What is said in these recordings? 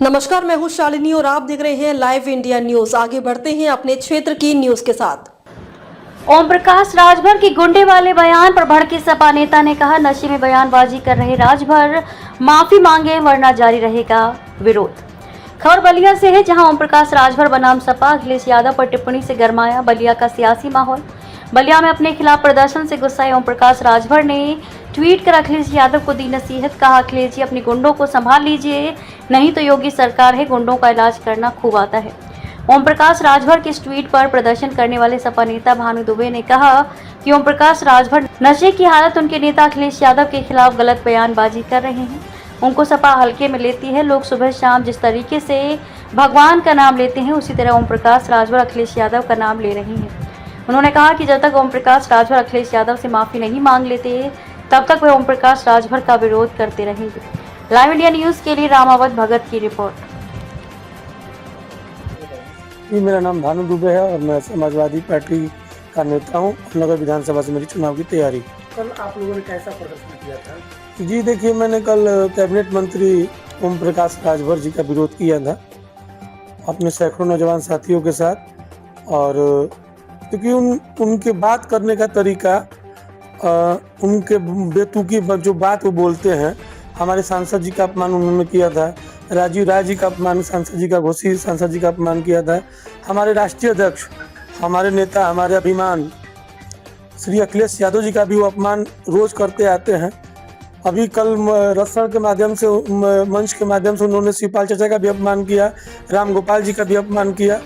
नमस्कार, मैं हूं शालिनी और आप देख रहे हैं लाइव इंडिया न्यूज। आगे बढ़ते हैं अपने क्षेत्र की न्यूज के साथ। ओम प्रकाश राजभर की गुंडे वाले बयान पर भड़के सपा नेता ने कहा, नशे में बयानबाजी कर रहे राजभर माफी मांगे वरना जारी रहेगा विरोध। खबर बलिया से है, जहां ओम प्रकाश राजभर बनाम सपा अखिलेश यादव पर टिप्पणी से गरमाया बलिया का सियासी माहौल। बलिया में अपने खिलाफ प्रदर्शन से गुस्साए ओम प्रकाश राजभर ने ट्वीट कर अखिलेश यादव को दी नसीहत। कहा, अखिलेश जी अपने गुंडों को संभाल लीजिए, नहीं तो योगी सरकार है, गुंडों का इलाज करना खूब आता है। ओम प्रकाश राजभर के इस ट्वीट पर प्रदर्शन करने वाले सपा नेता भानु दुबे ने कहा कि ओम प्रकाश राजभर नशे की हालत उनके नेता अखिलेश यादव के खिलाफ गलत बयानबाजी कर रहे हैं। उनको सपा हल्के में लेती है। लोग सुबह शाम जिस तरीके से भगवान का नाम लेते हैं, उसी तरह ओम प्रकाश राजभर अखिलेश यादव का नाम ले रहे हैं। उन्होंने कहा कि जब तक ओम प्रकाश राजभर अखिलेश यादव से माफी नहीं मांग लेते, तब तक वे ओम प्रकाश राजभर का विरोध करते रहेंगे। लाइव इंडिया न्यूज के लिए रामावत भगत की रिपोर्ट। मेरा नाम भानु दुबे है और मैं समाजवादी पार्टी का नेता हूँ। नगर विधानसभा से मेरी चुनाव की तैयारी। कल आप लोगों ने कैसा प्रदर्शन किया था? जी देखिए, मैंने कल कैबिनेट मंत्री ओम प्रकाश राजभर जी का विरोध किया था अपने सैकड़ों नौजवान साथियों के साथ। और क्योंकि उनके बात करने का तरीका, उनके बेतुकी जो बात वो बोलते हैं, हमारे सांसद जी का अपमान उन्होंने किया था, राजीव राय जी का अपमान, सांसद जी का घोषी सांसद जी का अपमान किया था। हमारे राष्ट्रीय अध्यक्ष, हमारे नेता, हमारे अभिमान श्री अखिलेश यादव जी का भी वो अपमान रोज करते आते हैं। अभी कल रसड़ के माध्यम से, मंच के माध्यम से उन्होंने शिवपाल चाचा का भी अपमान किया, राम गोपाल जी का भी अपमान किया।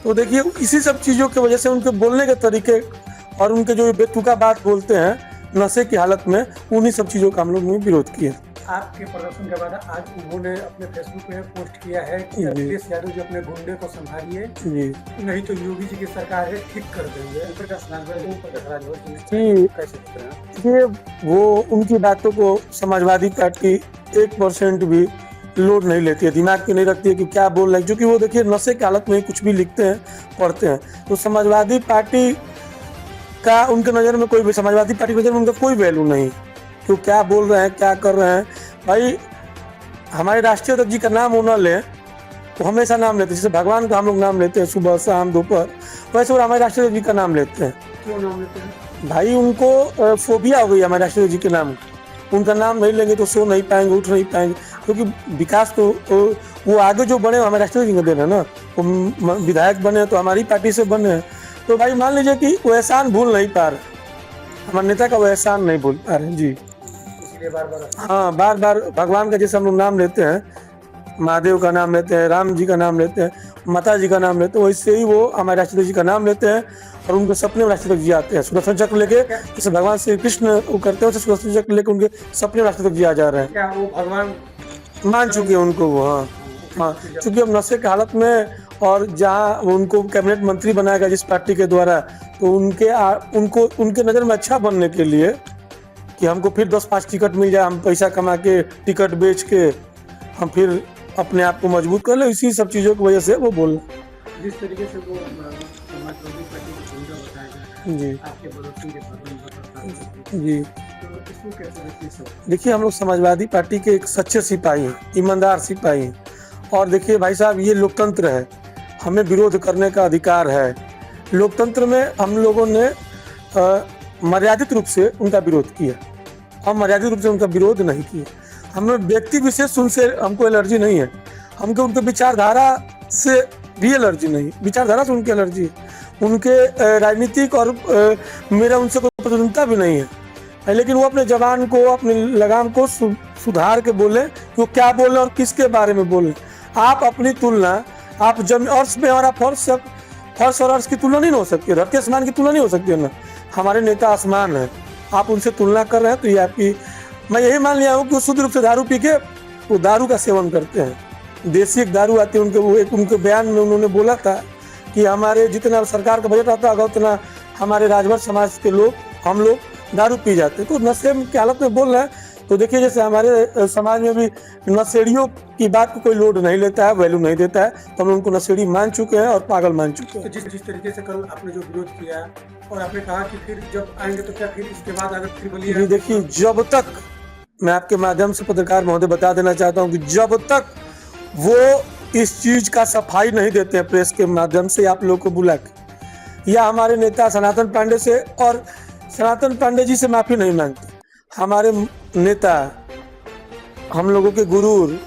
तो देखिए, इसी सब चीज़ों की वजह से उनके बोलने के तरीके और उनके जो बेतुका बात बोलते हैं नशे की हालत में, उन्हीं सब चीज़ों का हम लोग ने विरोध किया। आपके प्रदर्शन के बाद आज उन्होंने अपने फेसबुक पे पोस्ट किया है कि अखिलेश यादव जी अपने गुंडे को संभालिए, नहीं तो योगी जी की सरकार है, ठीक कर देंगे। ये वो उनकी बातों को समाजवादी पार्टी 1% भी लोड नहीं लेती है, दिमाग पे नहीं रखती है कि क्या बोल रहे हैं। क्योंकि वो देखिए, नशे की हालत में कुछ भी लिखते हैं, पढ़ते हैं। तो समाजवादी पार्टी का उनके नज़र में कोई, समाजवादी पार्टी की नज़र में उनका कोई वैल्यू नहीं कि क्या बोल रहे हैं, क्या कर रहे हैं। भाई, हमारे राष्ट्रीय अध्यक्ष जी का नाम वो न लें तो हमेशा नाम लेते हैं। जैसे भगवान का हम लोग नाम लेते हैं सुबह शाम दोपहर, वैसे वो हमारे राष्ट्रीय अध्यक्ष जी का नाम लेते हैं। क्यों नाम लेते हैं? भाई, उनको फोबिया हो गई हमारे राष्ट्रीय अध्यक्ष जी के नाम। उनका नाम नहीं लेंगे तो सो नहीं पाएंगे, उठ नहीं पाएंगे। क्योंकि विकास तो वो आगे जो बने हमारे राष्ट्रीय अध्यक्ष जी का देन है ना। वो विधायक बने तो हमारी पार्टी से बने हैं। तो भाई मान लीजिए कि वो एहसान भूल नहीं पा रहे, हमारे नेता का वो एहसान नहीं भूल पा रहे जी। हाँ, बार बार भगवान का जैसे हम लोग नाम लेते हैं, महादेव का नाम लेते हैं, राम जी का नाम लेते हैं, माता जी का नाम लेते हैं, वैसे ही वो हमारे राष्ट्रपति जी का नाम लेते हैं। और उनके सपने में राष्ट्रपति जी आते हैं सुदर्शन चक्र लेके, जैसे भगवान श्री कृष्ण वो करते हैं, सुदर्शन चक्र लेके उनके सपने में राष्ट्रपति जी आ जा रहे हैं। क्या वो भगवान मान चुके हैं उनको वो? हाँ, चूंकि हम नशे की हालत में, और जहाँ उनको कैबिनेट मंत्री बनाया गया जिस पार्टी के द्वारा, तो उनके नज़र में अच्छा बनने के लिए कि हमको फिर 10-5 टिकट मिल जाए, हम पैसा कमा के टिकट बेच के हम फिर अपने आप को मजबूत कर ले, इसी सब चीज़ों की वजह से वो बोल। जिस तरीके से वो समाजवादी पार्टी को गुंडा बताया जी आपके प्रदर्शन के जी तो इसको कैसे देखिए? देखिए, हम लोग समाजवादी पार्टी के एक सच्चे सिपाही हैं, ईमानदार सिपाही हैं। और देखिए भाई साहब, ये लोकतंत्र है, हमें विरोध करने का अधिकार है। लोकतंत्र में हम लोगों ने मर्यादित रूप से उनका विरोध किया, हम मर्यादित रूप से उनका विरोध नहीं किया। हमें व्यक्ति विशेष उनसे हमको एलर्जी नहीं है, हमको उनके विचारधारा से भी एलर्जी नहीं, विचारधारा से उनकी एलर्जी है, उनके राजनीतिक और मेरा उनसे कोई प्रतिद्वंद्विता भी नहीं है। लेकिन वो अपने जवान को, अपने लगाम को सुधार के बोले कि वो क्या बोले और किसके बारे में बोले। आप अपनी तुलना, आप जमीन अर्श में, और आप फर्श और अर्श की तुलना नहीं हो सकती, धरती आसमान की तुलना नहीं हो सकती है ना। हमारे नेता आसमान है, आप उनसे तुलना कर रहे हैं तो ये आपकी, मैं यही मान लिया हूँ कि वो शुद्ध रूप से दारू पी के वो दारू का सेवन करते हैं। देसी एक दारू आती है उनके, वो एक उनके बयान में उन्होंने बोला था कि हमारे जितना सरकार का बजट आता होगा उतना हमारे राजभर समाज के लोग, हम लोग दारू पी जाते हैं। तो नशे की हालत में बोल रहे हैं। तो देखिए, जैसे हमारे समाज में भी नशेड़ियों की बात को कोई लोड नहीं लेता है, वैल्यू नहीं देता है, तो हम उनको नशेड़ी मान चुके हैं और पागल मान चुके हैं। तो जिस तरीके से कल आपने जो विरोध किया और आपने कहा कि फिर जब आएंगे तो क्या फिर इसके बाद अगर फिर बोलिए? देखिए, जब तक, मैं आपके माध्यम से पत्रकार महोदय बता देना चाहता हूँ कि जब तक वो इस चीज का सफाई नहीं देते हैं प्रेस के माध्यम से आप लोग को बुला के, या हमारे नेता सनातन पांडे से, और सनातन पांडे जी से माफी नहीं मांगते। हमारे नेता, हम लोगों के गुरु,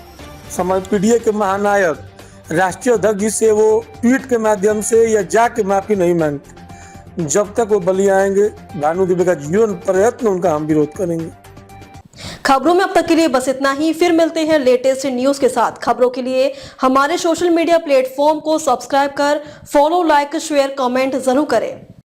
समाज पीडीए के महानायक, राष्ट्रीय अध्यक्ष जी से वो ट्वीट के माध्यम से या जाके माफी नहीं मांगते। जब तक वो बलिया आएंगे, भानु दुबे का जीवन प्रयत्न उनका हम विरोध करेंगे। खबरों में अब तक के लिए बस इतना ही। फिर मिलते हैं लेटेस्ट न्यूज के साथ। खबरों के लिए हमारे सोशल मीडिया प्लेटफॉर्म को सब्सक्राइब कर फॉलो, लाइक, शेयर, कमेंट जरूर करें।